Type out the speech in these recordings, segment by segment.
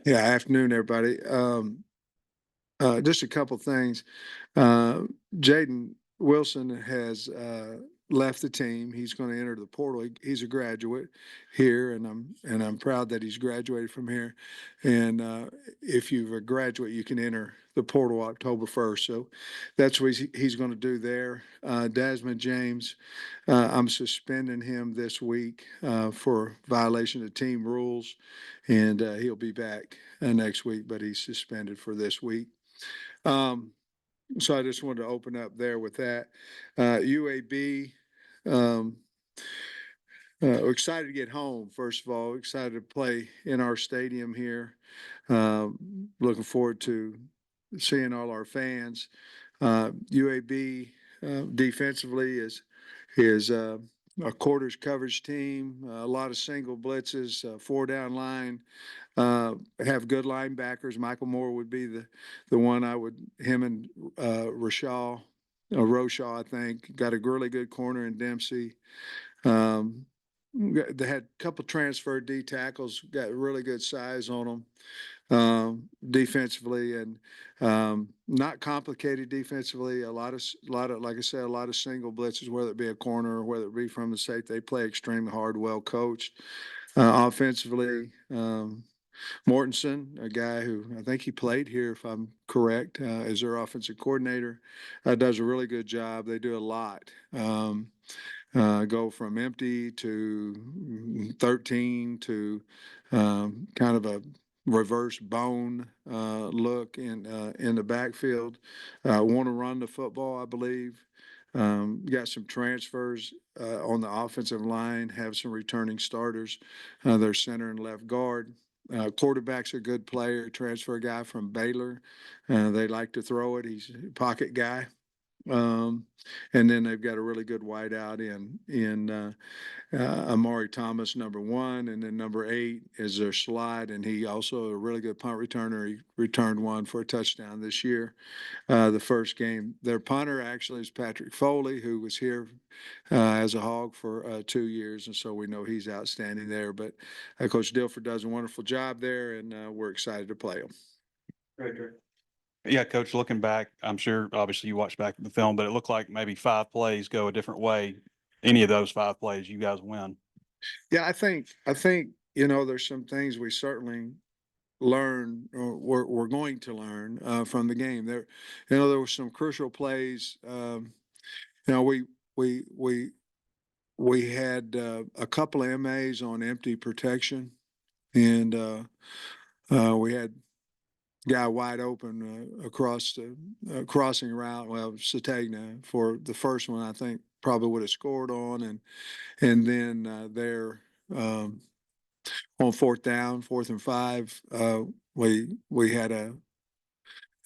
Yeah, afternoon, everybody. Just a couple things. Jaden Wilson has left the team. He's going to enter the portal. He's a graduate here, and I'm proud that he's graduated from here. And if you're a graduate, you can enter the portal October 1st. So that's what he's going to do there. Desmond James, I'm suspending him this week for violation of team rules, and he'll be back next week, but he's suspended for this week. So I just wanted to open up there with that. UAB, excited to get home, first of all, excited to play in our stadium here. Looking forward to seeing all our fans. UAB defensively is a quarters coverage team, a lot of single blitzes, 4-down line. Have good linebackers. Michael Moore would be the one him and Roshaw, I think, got a really good corner in Dempsey. They had a couple transfer D tackles, got really good size on them. Defensively, and not complicated defensively. A lot of, like I said, a lot of single blitzes, whether it be a corner or whether it be from the safety. They play extremely hard, well coached. Offensively, Mortensen, a guy who I think he played here, if I'm correct, as their offensive coordinator, does a really good job. They do a lot. Go from empty to 13 to kind of a reverse bone look in the backfield. Want to run the football, I believe. Got some transfers on the offensive line, have some returning starters. Their center and left guard. Quarterback's a good player, transfer guy from Baylor. They like to throw it. He's a pocket guy. And then they've got a really good wideout in Amari Thomas, number 1, and then number 8 is their slide, and he also a really good punt returner. He returned one for a touchdown this year. The first game, their punter actually is Patrick Foley, who was here as a Hog for 2 years, and so we know he's outstanding there. But Coach Dilfer does a wonderful job there, and we're excited to play him. Great, great. Yeah, Coach, looking back, I'm sure obviously you watched back the film, but it looked like maybe 5 plays go a different way. Any of those 5 plays, you guys win. Yeah, I think there's some things we certainly learn, or we're going to learn from the game. There were some crucial plays. We had a couple of MAs on empty protection, and we had guy wide open across the crossing route. Well, Satagna for the first one, I think probably would have scored on, and then there on 4th down, 4th and 5, we had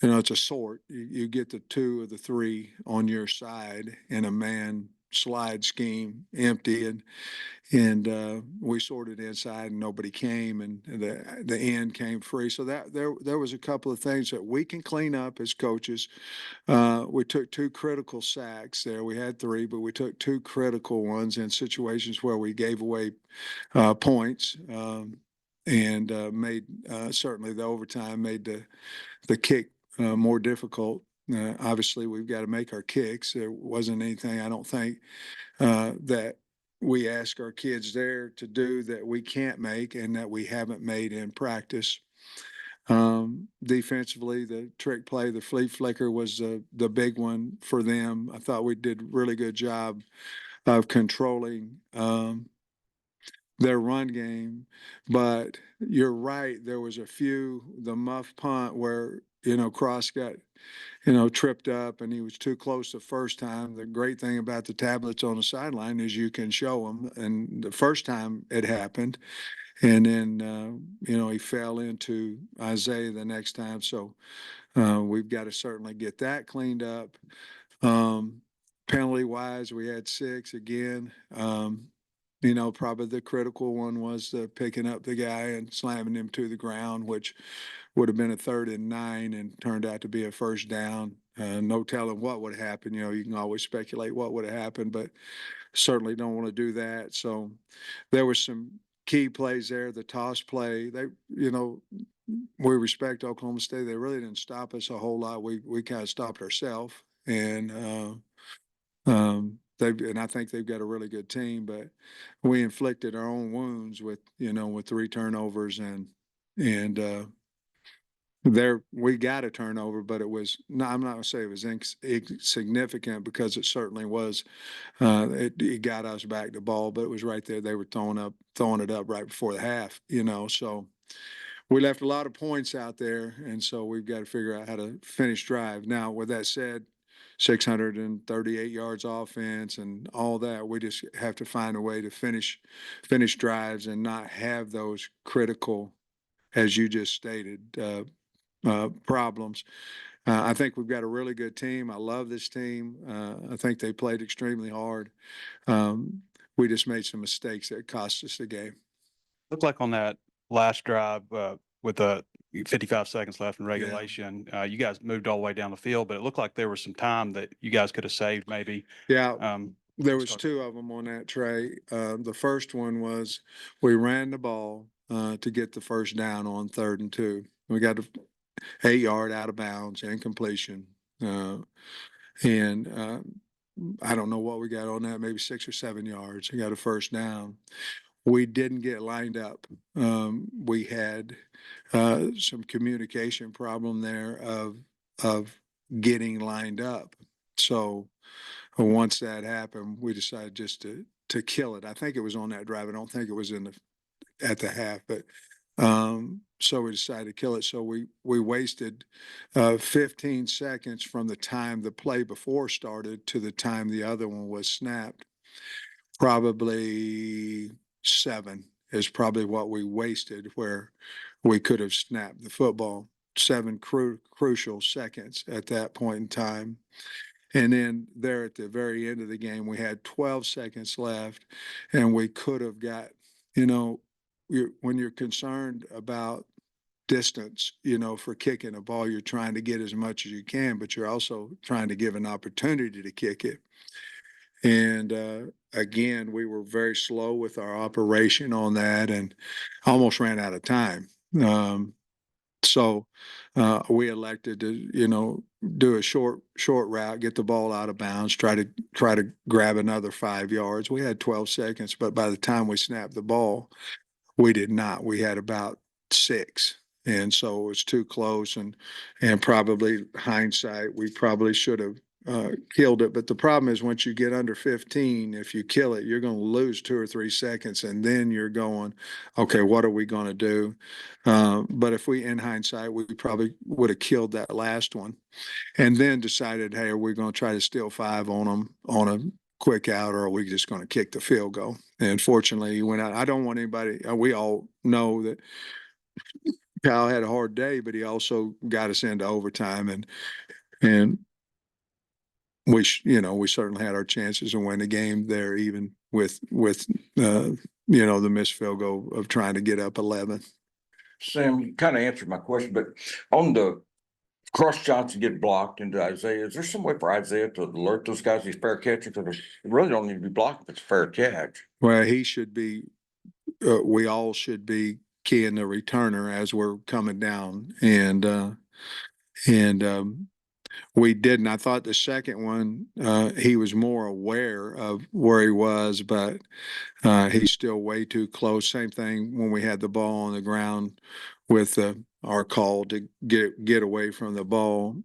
it's a sort. You get the 2 of the 3 on your side in a man slide scheme, empty, and we sorted inside and nobody came, and the end came free. So that there was a couple of things that we can clean up as coaches. We took 2 critical sacks there. We had 3, but we took 2 critical ones in situations where we gave away points, and made certainly the overtime made the kick more difficult. Obviously, we've got to make our kicks. There wasn't anything, I don't think, that we ask our kids there to do that we can't make and that we haven't made in practice. Defensively, the trick play, the flea flicker was the big one for them. I thought we did a really good job of controlling their run game, but you're right. There was a few, the muff punt where, Cross got, tripped up and he was too close the first time. The great thing about the tablets on the sideline is you can show them. And the first time it happened, and then, he fell into Isaiah the next time. So we've got to certainly get that cleaned up. Penalty wise, we had 6 again. Probably the critical one was the picking up the guy and slamming him to the ground, which would have been a 3rd and 9 and turned out to be a first down. No telling what would happen. You can always speculate what would have happened, but certainly don't want to do that. So there were some key plays there. The toss play, we respect Oklahoma State. They really didn't stop us a whole lot. We kind of stopped ourselves, and and I think they've got a really good team, but we inflicted our own wounds with with 3 turnovers and there we got a turnover, but it was no, I'm not gonna say it was insignificant because it certainly was. It got us back the ball, but it was right there. They were throwing it up right before the half, so we left a lot of points out there, and so we've got to figure out how to finish drive. Now, with that said, 638 yards offense and all that, we just have to find a way to finish drives and not have those critical, as you just stated, problems. I think we've got a really good team. I love this team. I think they played extremely hard. We just made some mistakes that cost us the game. Looked like on that last drive, with the 55 seconds left in regulation, you guys moved all the way down the field, but it looked like there was some time that you guys could have saved maybe. Yeah. There was 2 of them on that, Trey. The first one was we ran the ball to get the first down on 3rd and 2. We got 8-yard out of bounds, incompletion. And I don't know what we got on that, maybe 6 or 7 yards. We got a first down. We didn't get lined up. We had some communication problem there of getting lined up. So once that happened, we decided just to kill it. I think it was on that drive. I don't think it was at the half, but so we decided to kill it. So we wasted 15 seconds from the time the play before started to the time the other one was snapped. Probably 7 is probably what we wasted, where we could have snapped the football. 7 crucial seconds at that point in time. And then there at the very end of the game, we had 12 seconds left, and we could have got, when you're concerned about distance, for kicking a ball, you're trying to get as much as you can, but you're also trying to give an opportunity to kick it. And again, we were very slow with our operation on that and almost ran out of time. So we elected to, do a short route, get the ball out of bounds, try to grab another 5 yards. We had 12 seconds, but by the time we snapped the ball, we did not. We had about 6. And so it was too close, and probably hindsight, we probably should have killed it. But the problem is once you get under 15, if you kill it, you're going to lose 2 or 3 seconds, and then you're going, okay, what are we going to do? But if in hindsight, we probably would have killed that last one and then decided, hey, are we going to try to steal 5 on them on a quick out, or are we just going to kick the field goal? And fortunately, he went out. I don't want anybody, we all know that Kyle had a hard day, but he also got us into overtime, and we certainly had our chances to win the game there, even with the missed field goal of trying to get up 11. Sam, you kind of answered my question, but on the Cross Johnson get blocked into Isaiah, is there some way for Isaiah to alert those guys he's fair catching? Because they really don't need to be blocked if it's a fair catch. Well, he should be. We all should be keying the returner as we're coming down, and we didn't. I thought the second one, he was more aware of where he was, but he's still way too close. Same thing when we had the ball on the ground with our call to get away from the ball.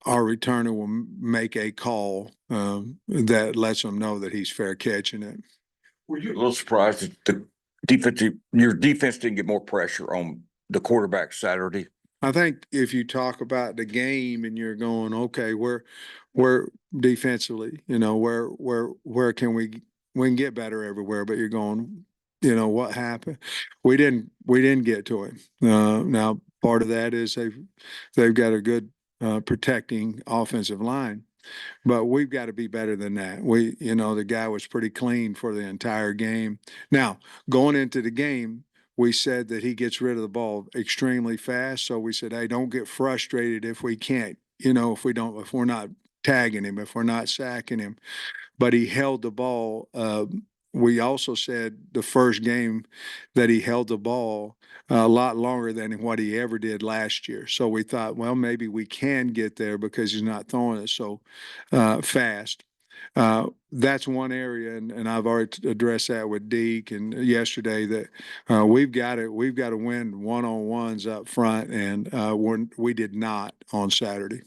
Our returner will make a call that lets them know that he's fair catching it. Were you a little surprised that your defense didn't get more pressure on the quarterback Saturday? I think if you talk about the game and you're going, okay, we're defensively, where can we can get better everywhere, but you're going, what happened? We didn't get to it. Now part of that is they've got a good protecting offensive line, but we've got to be better than that. The guy was pretty clean for the entire game. Now, going into the game, we said that he gets rid of the ball extremely fast. So we said, hey, don't get frustrated if we can't if we're not tagging him, if we're not sacking him, but he held the ball. We also said the first game that he held the ball a lot longer than what he ever did last year. So we thought, well, maybe we can get there because he's not throwing it so fast. That's one area, and I've already addressed that with Deke and yesterday that we've got to win one-on-ones up front, and we did not on Saturday.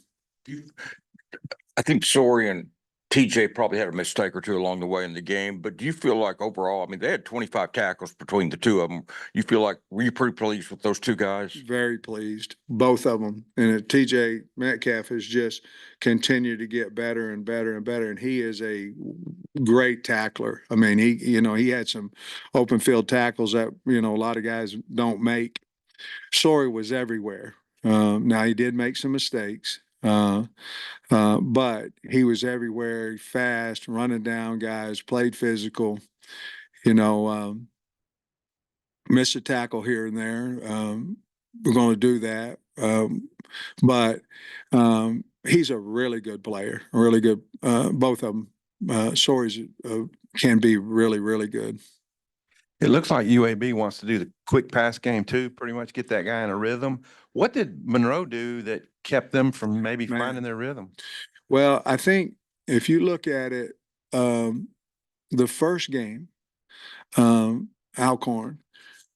I think Sorey and TJ probably had a mistake or two along the way in the game, but do you feel like overall, I mean, they had 25 tackles between the two of them. You feel like, were you pretty pleased with those two guys? Very pleased, both of them. And TJ Metcalf has just continued to get better and better and better. And he is a great tackler. I mean, he had some open field tackles that, a lot of guys don't make. Sorey was everywhere. Now he did make some mistakes. But he was everywhere, fast, running down guys, played physical, missed a tackle here and there. We're going to do that. But he's a really good player, really good. Both of them, Sorey's can be really, really good. It looks like UAB wants to do the quick pass game too, pretty much get that guy in a rhythm. What did Monroe do that kept them from maybe finding their rhythm? Well, I think if you look at it, the first game, Alcorn,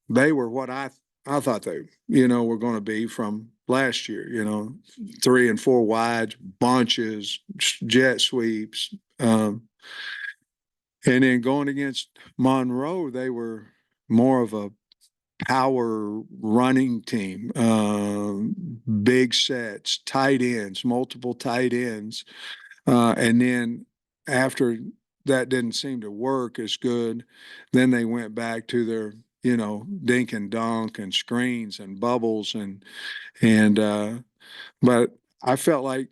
they were what I thought they, were going to be from last year, 3 and 4 wides, bunches, jet sweeps. And then going against Monroe, they were more of a power running team, big sets, tight ends, multiple tight ends. And then after that didn't seem to work as good, then they went back to their, dink and dunk and screens and bubbles but I felt like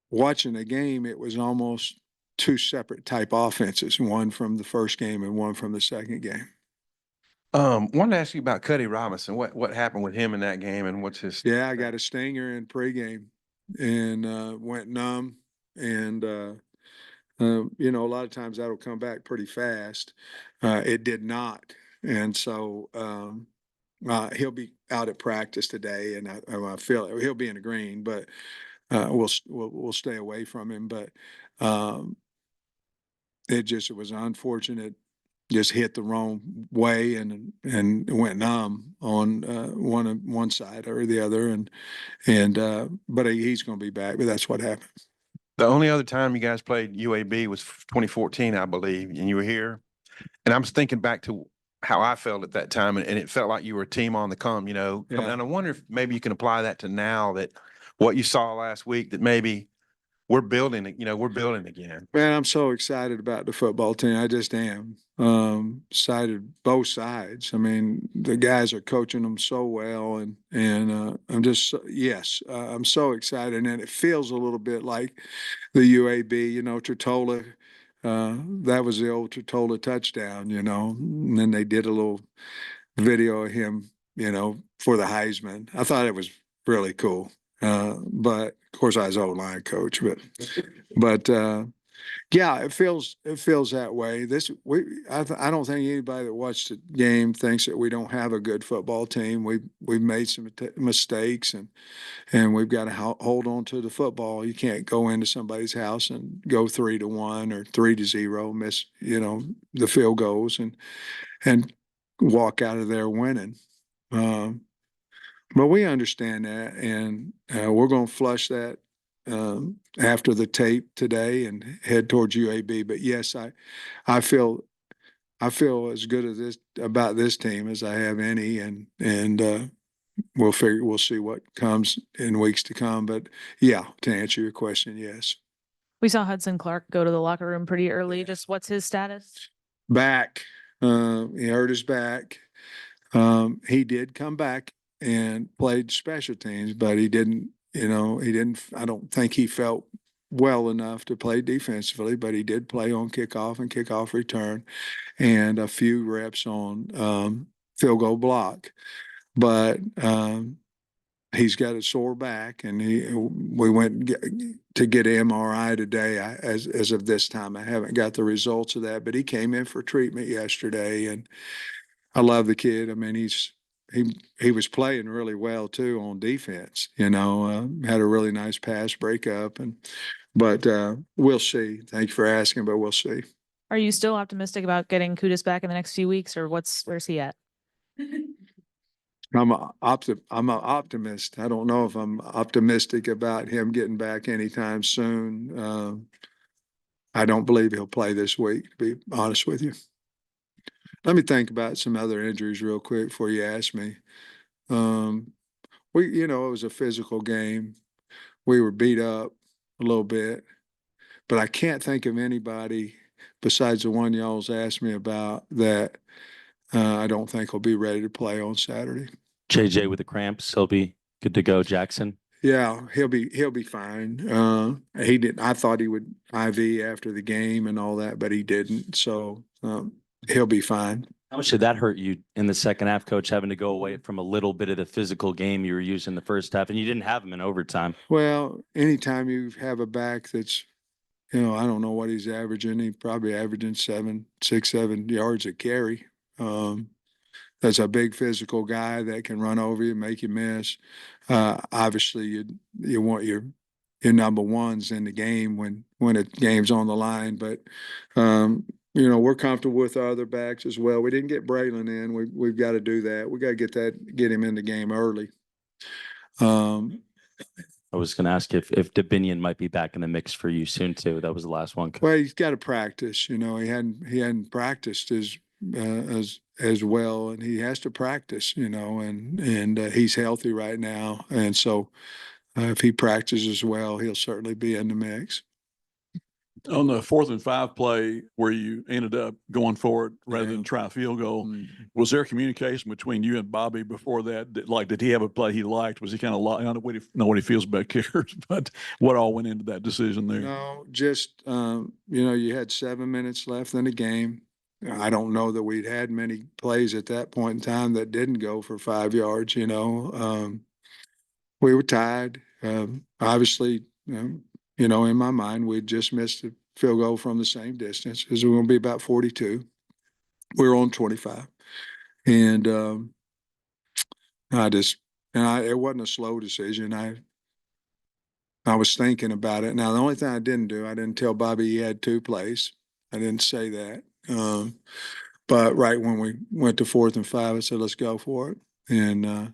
watching the game, it was almost two separate type offenses, one from the first game and one from the second game. Wanted to ask you about Cuddy Robinson. What happened with him in that game and what's his? Yeah, I got a stinger in pregame and went numb. And, a lot of times that'll come back pretty fast. It did not. And so he'll be out at practice today, and I feel he'll be in the green, but we'll stay away from him. But it was unfortunate. Just hit the wrong way and went numb on one side or the other, but he's going to be back. But that's what happened. The only other time you guys played UAB was 2014, I believe, and you were here. And I was thinking back to how I felt at that time, and it felt like you were a team on the come, Yeah. And I wonder if maybe you can apply that to now, that what you saw last week, that maybe we're building again. Man, I'm so excited about the football team. I just am. Excited both sides. I mean, the guys are coaching them so well, and I'm just I'm so excited, and it feels a little bit like the UAB. Tortola. That was the old Tortola touchdown. And then they did a little video of him. For the Heisman. I thought it was really cool. But of course I was O-line coach, but yeah, it feels that way. I don't think anybody that watched the game thinks that we don't have a good football team. We've made some mistakes, and we've got to hold on to the football. You can't go into somebody's house and go 3-1 or 3-0, miss the field goals and walk out of there winning. But we understand that, and we're going to flush that after the tape today and head towards UAB. But yes, I feel as good about this team as I have any, and we'll see what comes in weeks to come. But yeah, to answer your question, yes. We saw Hudson Clark go to the locker room pretty early. Just what's his status? Back. He hurt his back. He did come back and played special teams, but he didn't, I don't think he felt well enough to play defensively, but he did play on kickoff and kickoff return and a few reps on field goal block. But he's got a sore back, and we went to get an MRI today. As of this time, I haven't got the results of that, but he came in for treatment yesterday, and I love the kid. I mean, he was playing really well too on defense. Had a really nice pass breakup, but we'll see. Thank you for asking, but we'll see. Are you still optimistic about getting Kudus back in the next few weeks, or where's he at? I'm an optimist. I don't know if I'm optimistic about him getting back anytime soon. I don't believe he'll play this week, to be honest with you. Let me think about some other injuries real quick before you ask me. It was a physical game. We were beat up a little bit, but I can't think of anybody besides the one y'all's asked me about that I don't think will be ready to play on Saturday. JJ with the cramps, he'll be good to go. Jackson. Yeah, he'll be fine. He didn't. I thought he would IV after the game and all that, but he didn't. So he'll be fine. How much did that hurt you in the second half, Coach, having to go away from a little bit of the physical game you were using in the first half, and you didn't have him in overtime? Well, anytime you have a back that's, I don't know what he's averaging. He's probably averaging 6, 7 yards a carry. That's a big physical guy that can run over you, make you miss. Obviously, you want your number ones in the game when a game's on the line. But we're comfortable with our other backs as well. We didn't get Braylon in. We've got to do that. We got to get him in the game early. I was going to ask if Dabinian might be back in the mix for you soon too. That was the last one. Well, he's got to practice. He hadn't practiced as well, and he has to practice. And he's healthy right now, and so if he practices well, he'll certainly be in the mix. On the 4th and 5 play where you ended up going for it rather than try a field goal, was there communication between you and Bobby before that? Did he have a play he liked? Was he kind of I don't know what he feels back here, but what all went into that decision there? No, just you had 7 minutes left in the game. I don't know that we'd had many plays at that point in time that didn't go for 5 yards. We were tied. Obviously, in my mind, we'd just missed a field goal from the same distance because we were going to be about 42. We were on 25. And it wasn't a slow decision. I was thinking about it. Now, the only thing I didn't tell Bobby he had 2 plays. I didn't say that. But right when we went to 4th and 5, I said, let's go for it. And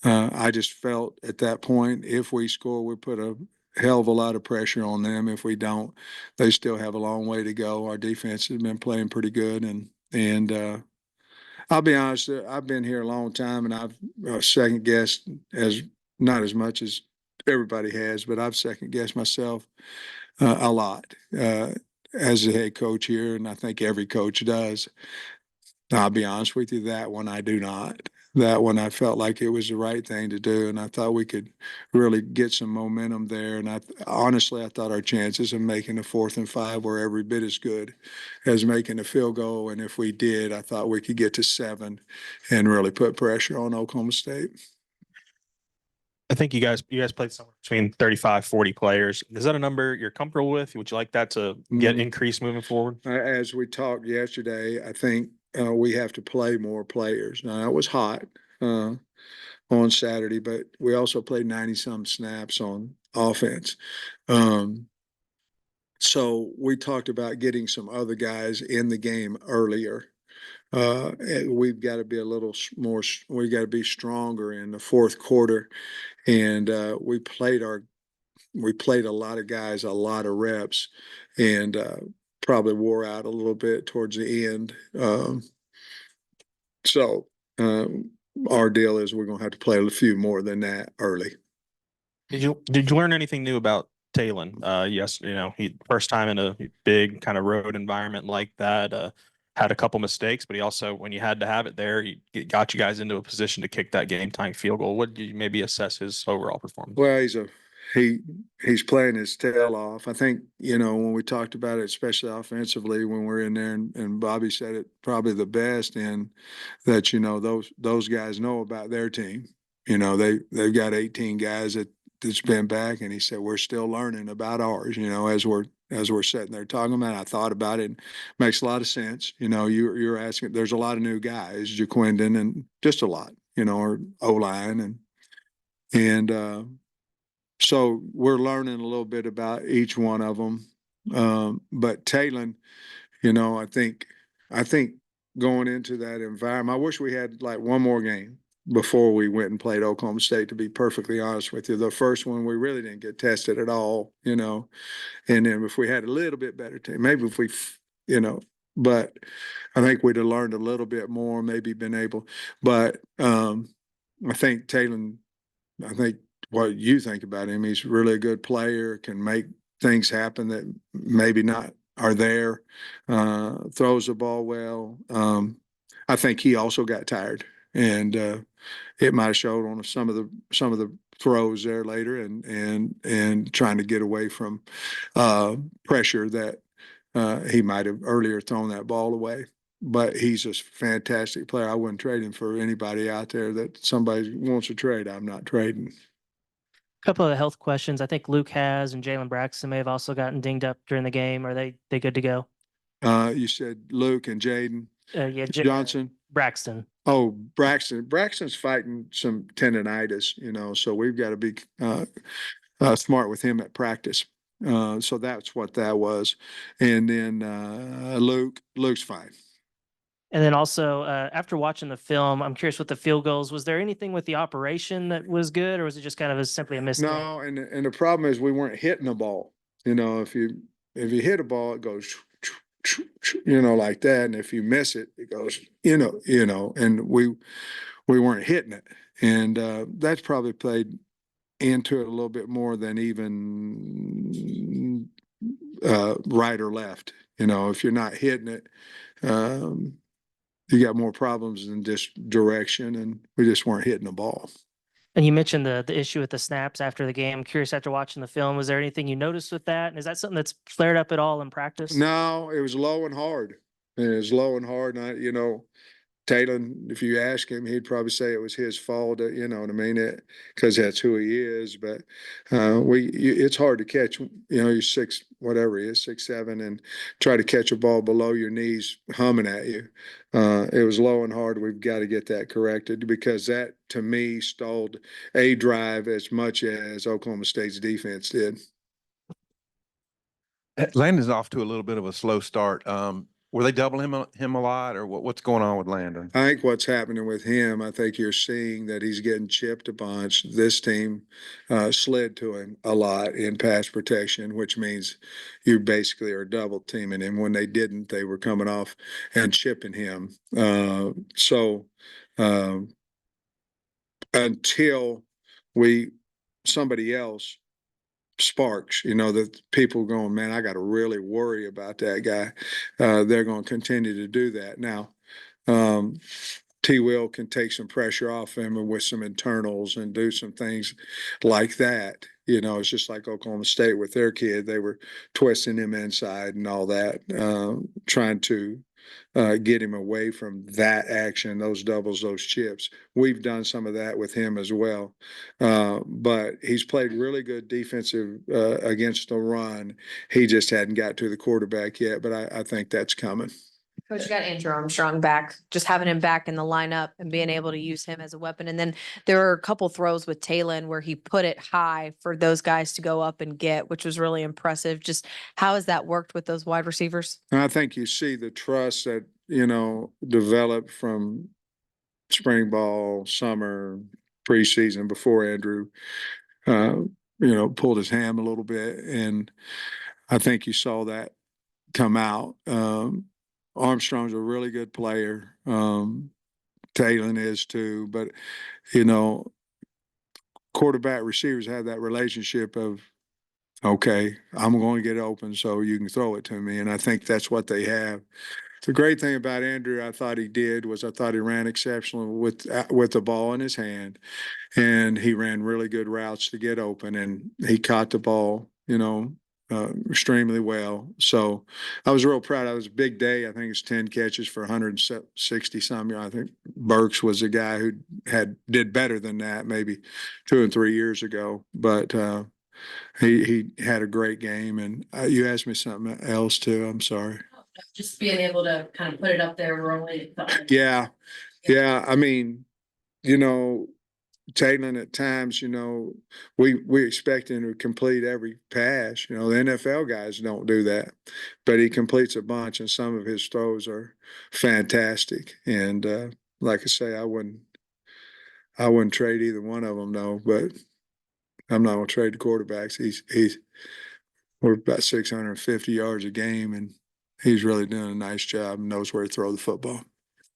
I just felt at that point, if we score, we put a hell of a lot of pressure on them. If we don't, they still have a long way to go. Our defense has been playing pretty good. And I'll be honest, I've been here a long time, and I've second guessed not as much as everybody has, but I've second guessed myself a lot as a head coach here, and I think every coach does. I'll be honest with you, that one I do not. That one I felt like it was the right thing to do, and I thought we could really get some momentum there. And honestly, I thought our chances of making a 4th and 5 were every bit as good as making a field goal. And if we did, I thought we could get to 7 and really put pressure on Oklahoma State. I think you guys played somewhere between 35, 40 players. Is that a number you're comfortable with? Would you like that to get increased moving forward? As we talked yesterday, I think we have to play more players. Now, it was hot on Saturday, but we also played 90-some snaps on offense. So we talked about getting some other guys in the game earlier. We've got to be a little more, we got to be stronger in the 4th quarter. And we played a lot of guys, a lot of reps, and probably wore out a little bit towards the end. So our deal is we're going to have to play a few more than that early. Did you learn anything new about Talon? Yes, he first time in a big kind of road environment like that. Had a couple mistakes, but he also, when you had to have it there, he got you guys into a position to kick that game tying field goal. What did you maybe assess his overall performance? Well, he's playing his tail off. I think, when we talked about it, especially offensively, when we're in there, and Bobby said it probably the best, in that, those guys know about their team. You know, they've got 18 guys that's been back, and he said, we're still learning about ours, you know, as we're sitting there talking about it. I thought about it. Makes a lot of sense. You know, you're asking, there's a lot of new guys, Jaquindon, and just a lot, you know, or O-line and so we're learning a little bit about each one of them. But Talon, you know, I think going into that environment, I wish we had like one more game before we went and played Oklahoma State, to be perfectly honest with you. The first one, we really didn't get tested at all, you know. And then if we had a little bit better team, maybe if we, you know, but I think we'd have learned a little bit more, maybe been able, but I think Talon, I think what you think about him, he's really a good player, can make things happen that maybe not are there, throws the ball well. I think he also got tired, and it might have showed on some of the throws there later, and trying to get away from pressure that he might have earlier thrown that ball away. But he's a fantastic player. I wouldn't trade him for anybody out there that somebody wants to trade. I'm not trading. Couple of the health questions. I think Luke has, and Jalen Braxton may have also gotten dinged up during the game. Are they good to go? You said Luke and Jaden Yeah, Johnson. Braxton. Oh, Braxton's fighting some tendonitis, you know, so we've got to be smart with him at practice. So that's what that was. And then Luke's fine. And then also, after watching the film, I'm curious with the field goals, was there anything with the operation that was good, or was it just kind of simply a mistake? No, and the problem is we weren't hitting the ball. You know, if you hit a ball, it goes, you know, like that, and if you miss it, it goes, you know, and we weren't hitting it, and that's probably played into it a little bit more than even right or left. You know, if you're not hitting it, you got more problems than just direction, and we just weren't hitting the ball. And you mentioned the issue with the snaps after the game. I'm curious, after watching the film, was there anything you noticed with that? And is that something that's flared up at all in practice? No, it was low and hard. It was low and hard. And you know, Talon, if you ask him, he'd probably say it was his fault. You know what I mean? Because that's who he is. But it's hard to catch. You know, you're six, whatever he is, 6'7", and try to catch a ball below your knees humming at you. It was low and hard. We've got to get that corrected, because that, to me, stalled a drive as much as Oklahoma State's defense did. Landon's off to a little bit of a slow start. Were they doubling him a lot, or what's going on with Landon? I think what's happening with him, I think you're seeing that he's getting chipped a bunch. This team slid to him a lot in pass protection, which means you basically are double teaming him. When they didn't, they were coming off and chipping him. So until somebody else sparks, you know, that people going, man, I got to really worry about that guy. They're going to continue to do that. Now, T. Will can take some pressure off him with some internals and do some things like that. You know, it's just like Oklahoma State with their kid. They were twisting him inside and all that, trying to get him away from that action, those doubles, those chips. We've done some of that with him as well. But he's played really good defensive against the run. He just hadn't got to the quarterback yet, but I think that's coming. Coach, you got Andrew Armstrong back, just having him back in the lineup and being able to use him as a weapon. And then there were a couple throws with Talon where he put it high for those guys to go up and get, which was really impressive. Just how has that worked with those wide receivers? And I think you see the trust that, you know, developed from spring ball, summer, preseason, before Andrew, you know, pulled his ham a little bit. And I think you saw that come out. Armstrong's a really good player. Talon is too, but you know, quarterback receivers have that relationship of, okay, I'm going to get open so you can throw it to me. And I think that's what they have. The great thing about Andrew, I thought he ran exceptionally with the ball in his hand, and he ran really good routes to get open, and he caught the ball, you know, extremely well. So I was real proud. It was a big day. I think it's 10 catches for 160 some. I think Burks was a guy who did better than that maybe 2 and 3 years ago. But he had a great game. And you asked me something else too. I'm sorry. Just being able to kind of put it up there early. Yeah. Yeah. I mean, you know, Taylor at times, you know, we expect him to complete every pass. You know, the NFL guys don't do that, but he completes a bunch, and some of his throws are fantastic. And like I say, I wouldn't trade either one of them, though. But I'm not gonna trade the quarterbacks. We're about 650 yards a game, and he's really doing a nice job and knows where to throw the football.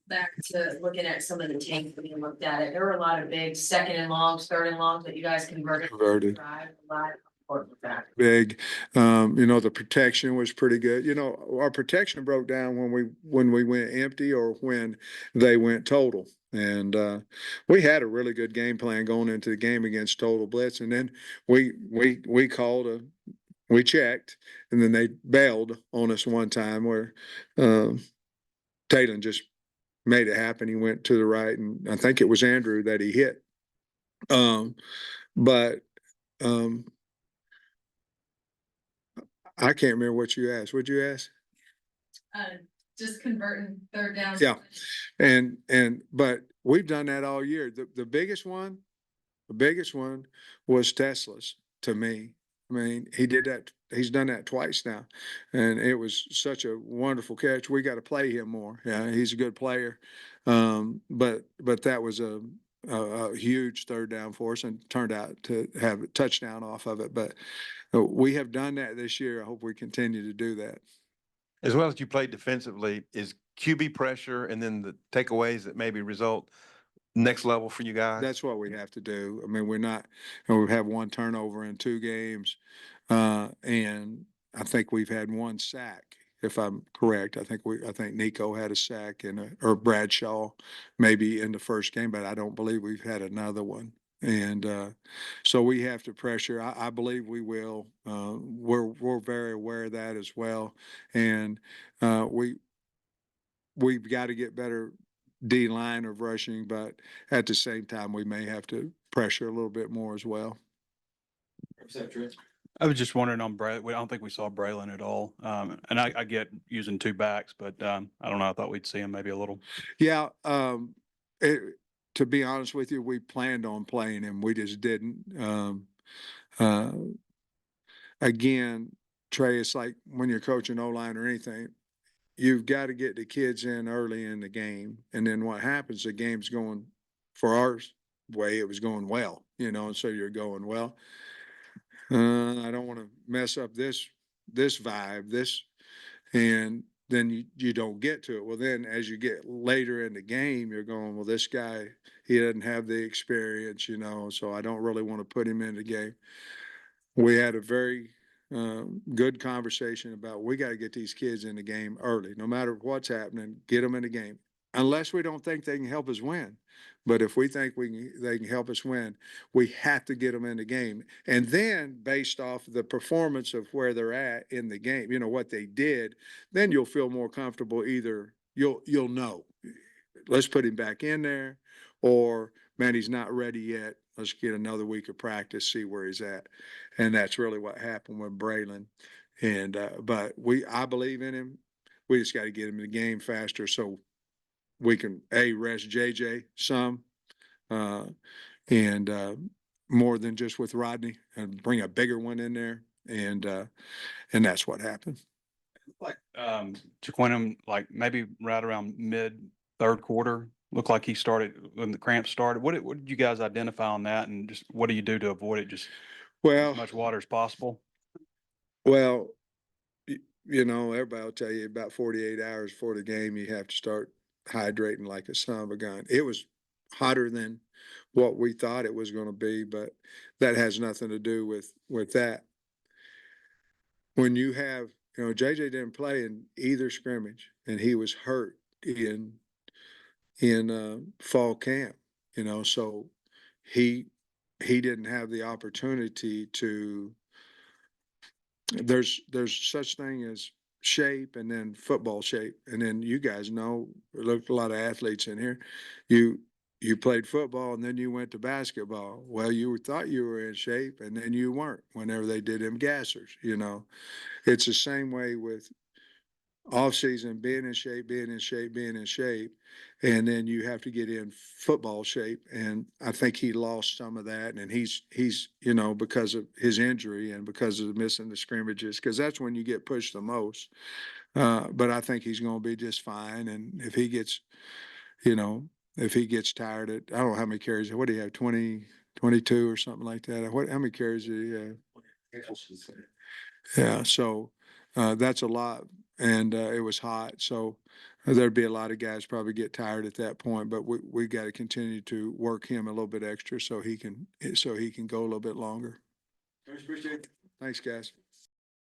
Back to looking at some of the tapes when you looked at it, there were a lot of big second and longs, third and longs that you guys converted. Drive, a lot of that. Big, you know, the protection was pretty good. You know, our protection broke down when we went empty or when they went total. And we had a really good game plan going into the game against total blitz. And then we checked, and then they bailed on us one time where Taylor just made it happen. He went to the right, and I think it was Andrew that he hit. But I can't remember what you asked. What'd you ask? Just converting third down. Yeah. But we've done that all year. The biggest one was Tesla's to me. I mean, he did that. He's done that twice now, and it was such a wonderful catch. We got to play him more. Yeah, he's a good player. But that was a huge third down for us, and turned out to have a touchdown off of it. But we have done that this year. I hope we continue to do that. As well as you played defensively, is QB pressure and then the takeaways that maybe result next level for you guys? That's what we have to do. I mean, we're not, we have 1 turnover in 2 games. And I think we've had 1 sack, if I'm correct. I think Nico had a sack or Bradshaw maybe in the first game, but I don't believe we've had another one. And so we have to pressure. I believe we will. We're very aware of that as well. And we've got to get better D line of rushing, but at the same time, we may have to pressure a little bit more as well. I was just wondering on Braylon. I don't think we saw Braylon at all. And I get using 2 backs, but I don't know. I thought we'd see him maybe a little. Yeah. To be honest with you, we planned on playing him. We just didn't. Again, Trey, it's like when you're coaching O-line or anything, you've got to get the kids in early in the game. And then what happens, the game's going, for our way, it was going well, you know, and so you're going, well, I don't want to mess up this vibe, and then you don't get to it. Well, then as you get later in the game, you're going, well, this guy, he doesn't have the experience, you know, so I don't really want to put him in the game. We had a very good conversation about we got to get these kids in the game early, no matter what's happening, get them in the game, unless we don't think they can help us win. But if we think they can help us win, we have to get them in the game. And then based off the performance of where they're at in the game, you know, what they did, then you'll feel more comfortable. Either you'll know, let's put him back in there, or man, he's not ready yet. Let's get another week of practice, see where he's at. And that's really what happened with Braylon. And but I believe in him. We just got to get him in the game faster so we can rest JJ some, and more than just with Rodney, and bring a bigger one in there, and that's what happened. Like Jaquinham, like maybe right around mid 3rd quarter, looked like he started when the cramps started. What did you guys identify on that, and just what do you do to avoid it? Just as much water as possible. Well, you know, everybody will tell you about 48 hours before the game, you have to start hydrating like a son of a gun. It was hotter than what we thought it was going to be, but that has nothing to do with that. When you have, you know, JJ didn't play in either scrimmage, and he was hurt in fall camp, you know, so he didn't have the opportunity to there's such thing as shape and then football shape. And then you guys know, look, a lot of athletes in here, you played football and then you went to basketball. Well, you thought you were in shape and then you weren't whenever they did them gassers, you know. It's the same way with off season, being in shape, being in shape, being in shape. And then you have to get in football shape. And I think he lost some of that. And he's, you know, because of his injury and because of missing the scrimmages, because that's when you get pushed the most. But I think he's going to be just fine. And if he gets, you know, if he gets tired at, I don't know how many carries, what do you have, 20, 22 or something like that? How many carries do you have? Yeah, so that's a lot. And it was hot. So there'd be a lot of guys probably get tired at that point, but we got to continue to work him a little bit extra so he can go a little bit longer. Thanks, guys.